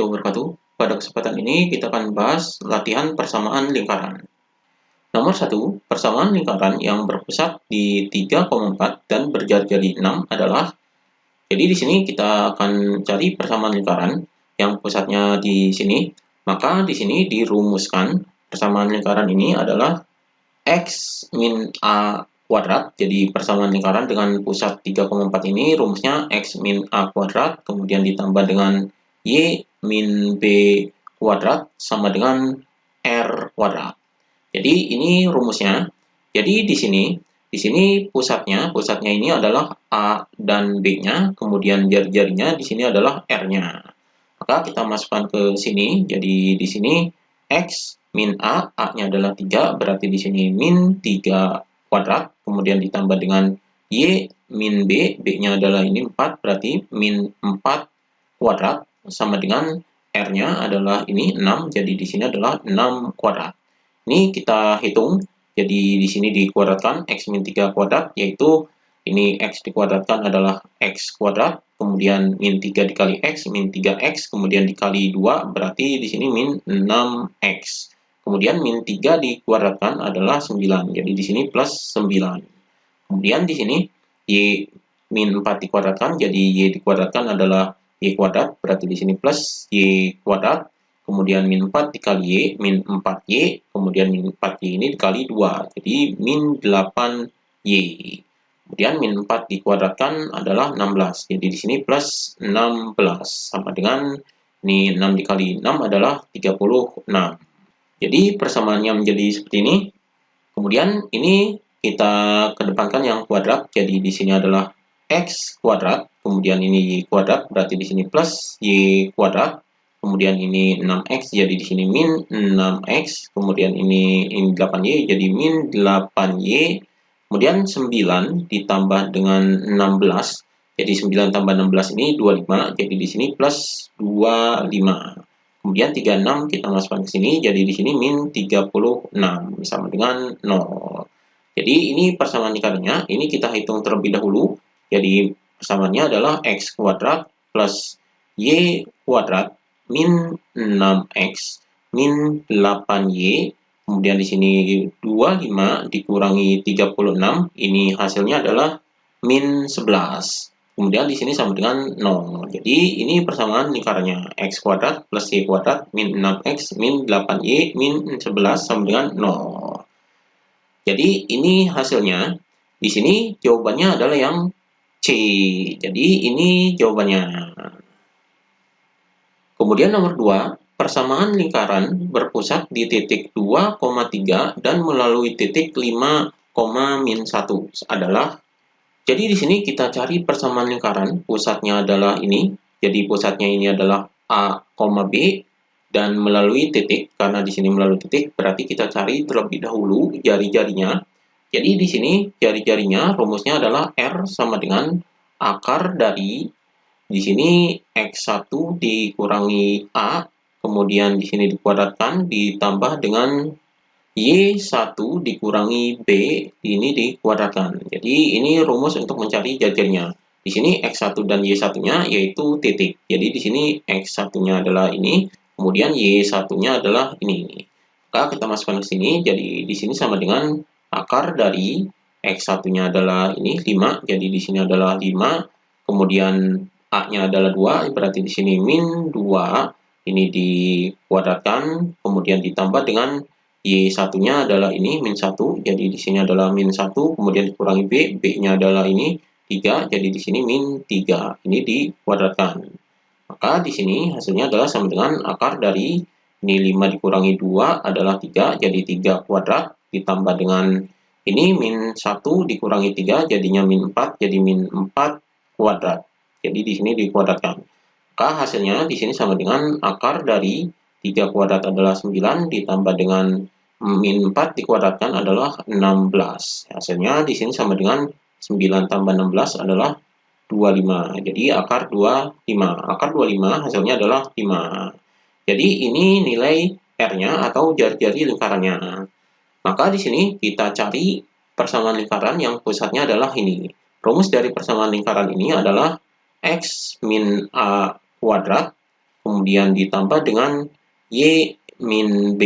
warahmatullahi wabarakatuh. Pada kesempatan ini kita akan bahas latihan persamaan lingkaran. Nomor 1, persamaan lingkaran yang berpusat di 3,4 dan berjari-jari 6 adalah, jadi di sini kita akan cari persamaan lingkaran yang pusatnya di sini. Maka di sini dirumuskan persamaan lingkaran ini adalah X min A kuadrat. Jadi persamaan lingkaran dengan pusat 3,4 ini rumusnya X min A kuadrat, kemudian ditambah dengan Y min B kuadrat sama dengan R kuadrat. Jadi ini rumusnya. Jadi di sini pusatnya ini adalah A dan B-nya, kemudian jari-jarinya di sini adalah R-nya. Maka kita masukkan ke sini. Jadi di sini X min A, A-nya adalah 3, berarti di sini min 3 kuadrat, kemudian ditambah dengan Y min B, B-nya adalah ini 4, berarti min 4 kuadrat, sama dengan R-nya adalah ini 6, jadi di sini adalah 6 kuadrat. Ini kita hitung, jadi di sini dikuadratkan X min 3 kuadrat, yaitu ini X dikuadratkan adalah X kuadrat, kemudian min 3 dikali X, min 3X, kemudian dikali 2, berarti di sini min 6X. Kemudian min 3 dikuadratkan adalah 9, jadi di sini plus 9. Kemudian di sini Y min 4 dikuadratkan, jadi Y dikuadratkan adalah Y kuadrat, berarti di sini plus Y kuadrat, kemudian min 4 dikali Y, min 4Y, kemudian min 4Y ini dikali 2, jadi min 8Y. Kemudian min 4 dikuadratkan adalah 16, jadi di sini plus 16, sama dengan ini 6 dikali 6 adalah 36. Jadi persamaannya menjadi seperti ini. Kemudian ini kita kedepankan yang kuadrat, jadi di sini adalah X kuadrat, kemudian ini Y kuadrat, berarti di sini plus Y kuadrat, kemudian ini 6X, jadi di sini min 6X, kemudian ini 8Y, jadi min 8Y, kemudian 9 ditambah dengan 16, jadi 9 tambah 16 ini 25, jadi di sini plus 25. Kemudian 36 kita masukkan ke sini, jadi di sini min 36 sama dengan 0. Jadi ini persamaan lingkarannya, ini kita hitung terlebih dahulu. Jadi persamaannya adalah X kuadrat plus Y kuadrat min 6X min 8Y, kemudian di sini 25 dikurangi 36, ini hasilnya adalah min 11. Kemudian di sini sama dengan 0. Jadi ini persamaan lingkarannya X kuadrat plus Y kuadrat min 6X min 8Y min 11 sama dengan 0. Jadi ini hasilnya. Di sini jawabannya adalah yang C. Jadi ini jawabannya. Kemudian nomor 2, persamaan lingkaran berpusat di titik 2,3 dan melalui titik 5, min 1 adalah. Jadi di sini kita cari persamaan lingkaran, pusatnya adalah ini. Jadi pusatnya ini adalah A, B, dan melalui titik, karena di sini melalui titik, berarti kita cari terlebih dahulu jari-jarinya. Jadi di sini jari-jarinya rumusnya adalah R sama dengan akar dari, di sini X1 dikurangi A, kemudian di sini dikuadratkan, ditambah dengan Y1 dikurangi B, ini dikuadratkan. Jadi ini rumus untuk mencari jari-jarinya. Di sini X1 dan Y1-nya yaitu titik. Jadi di sini X1-nya adalah ini, kemudian Y1-nya adalah ini. Maka kita masukkan ke sini, jadi di sini sama dengan akar dari X1-nya adalah ini 5, jadi di sini adalah 5, kemudian A-nya adalah 2, berarti di sini min 2, ini dikuadratkan, kemudian ditambah dengan Y1-nya adalah ini min 1, jadi di sini adalah min 1, kemudian dikurangi B, B-nya adalah ini 3, jadi di sini min 3, ini dikuadratkan. Maka di sini hasilnya adalah sama dengan akar dari ini 5 dikurangi 2 adalah 3, jadi 3 kuadrat, ditambah dengan ini min 1 dikurangi 3, jadinya min 4, jadi min 4 kuadrat. Jadi di sini dikuadratkan. Maka hasilnya di sini sama dengan akar dari 3 kuadrat adalah 9, ditambah dengan min 4 dikuadratkan adalah 16. Hasilnya di sini sama dengan 9 tambah 16 adalah 25. Jadi akar 25. Akar 25 hasilnya adalah 5. Jadi ini nilai R-nya atau jari-jari lingkarannya. Maka di sini kita cari persamaan lingkaran yang pusatnya adalah ini. Rumus dari persamaan lingkaran ini adalah X min A kuadrat, kemudian ditambah dengan Y min B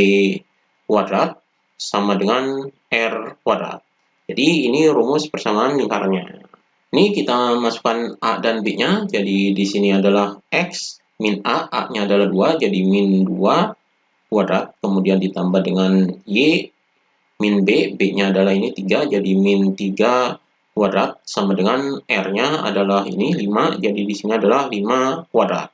kuadrat sama dengan R kuadrat. Jadi ini rumus persamaan lingkarannya. Ini kita masukkan A dan B-nya, jadi di sini adalah X min A, A-nya adalah 2, jadi min 2 kuadrat, kemudian ditambah dengan Y min B, B-nya adalah ini 3, jadi min 3 kuadrat, sama dengan R-nya adalah ini 5, jadi di sini adalah 5 kuadrat.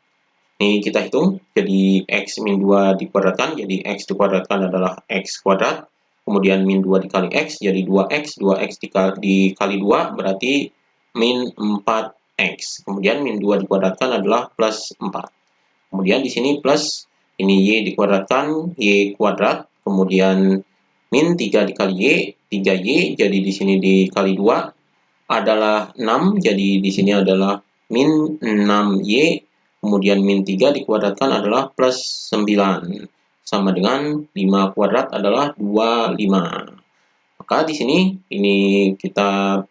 Ini kita hitung, jadi X min 2 dikuadratkan, jadi X dikuadratkan adalah X kuadrat, kemudian min 2 dikali X, jadi 2X, 2X dikali 2, berarti min 4X. Kemudian min 2 dikuadratkan adalah plus 4. Kemudian di sini plus, ini Y dikuadratkan, Y kuadrat, kemudian min 3 dikali Y, 3Y, jadi di sini dikali 2 adalah 6, jadi di sini adalah min 6Y, kemudian min 3 dikuadratkan adalah plus 9, sama dengan 5 kuadrat adalah 25. Maka di sini ini kita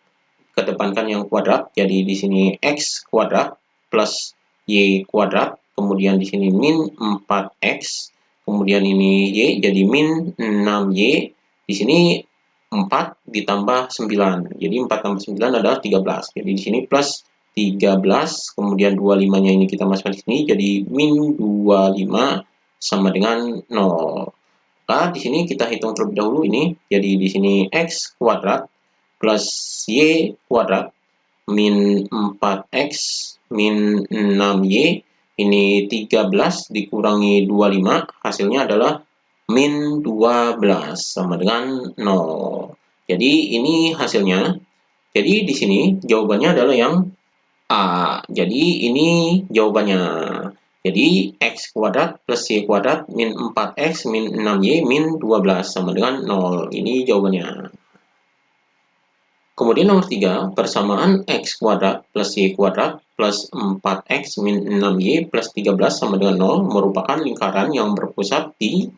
kedepankan yang kuadrat, jadi di sini X kuadrat plus Y kuadrat, kemudian di sini min 4X, kemudian ini Y, jadi min 6Y, di sini 4 ditambah 9, jadi 4 tambah 9 adalah 13, jadi di sini plus 13, kemudian 25-nya ini kita masukkan di sini, jadi min 25 sama dengan 0. Maka di sini kita hitung terlebih dahulu ini, jadi di sini X kuadrat plus Y kuadrat min 4X min 6Y, ini 13 dikurangi 25, hasilnya adalah min 12 sama dengan 0. Jadi ini hasilnya. Jadi di sini jawabannya adalah yang A. Jadi ini jawabannya. Jadi X kuadrat plus Y kuadrat min 4X min 6Y min 12 sama dengan 0. Ini jawabannya. Kemudian nomor 3, persamaan X kuadrat plus Y kuadrat plus 4X min 6Y plus 13 sama dengan 0 merupakan lingkaran yang berpusat di.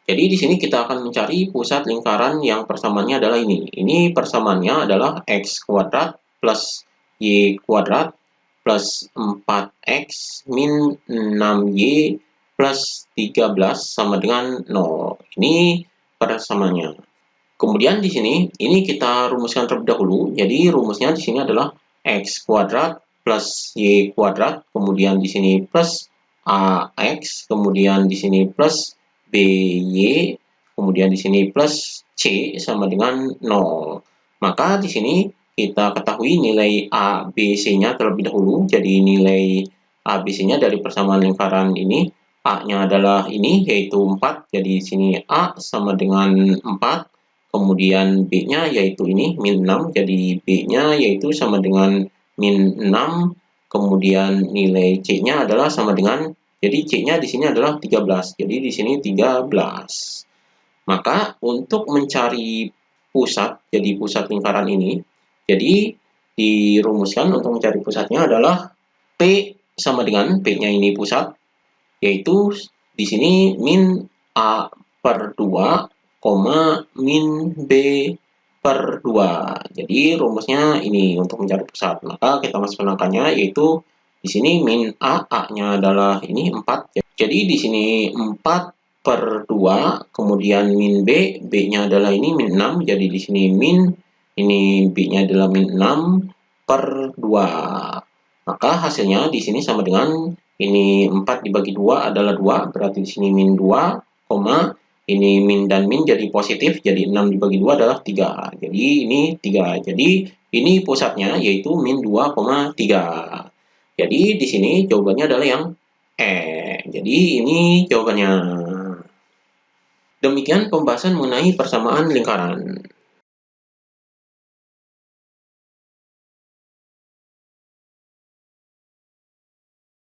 Jadi di sini kita akan mencari pusat lingkaran yang persamaannya adalah ini. Ini persamaannya adalah X kuadrat plus Y kuadrat plus 4X min 6Y plus 13 sama dengan 0. Ini persamaannya. Kemudian di sini, ini kita rumuskan terlebih dahulu. Jadi rumusnya di sini adalah X kuadrat plus Y kuadrat, kemudian di sini plus AX, kemudian di sini plus BY, kemudian di sini plus C sama dengan 0. Maka di sini kita ketahui nilai ABC-nya terlebih dahulu. Jadi nilai ABC-nya dari persamaan lingkaran ini, A-nya adalah ini, yaitu 4. Jadi di sini A sama dengan 4. Kemudian B-nya yaitu ini, min 6. Jadi B-nya yaitu sama dengan min 6. Kemudian nilai C-nya adalah sama dengan, jadi C-nya di sini adalah 13. Jadi di sini 13. Maka untuk mencari pusat, jadi pusat lingkaran ini, jadi dirumuskan untuk mencari pusatnya adalah P sama dengan, P-nya ini pusat, yaitu di sini min A per 2, min B per 2. Jadi rumusnya ini untuk mencari pusat. Maka kita masukkan angkanya, yaitu di sini min A, A-nya adalah ini 4. Jadi di sini 4 per 2, kemudian min B, B-nya adalah ini min 6. Jadi di sini min, ini B-nya adalah min 6 per 2. Maka hasilnya di sini sama dengan ini 4 dibagi 2 adalah 2, berarti di sini min 2, ini min dan min jadi positif, jadi 6 dibagi 2 adalah 3. Jadi ini 3. Jadi ini pusatnya yaitu min 2,3. Jadi di sini jawabannya adalah yang E. Jadi ini jawabannya. Demikian pembahasan mengenai persamaan lingkaran.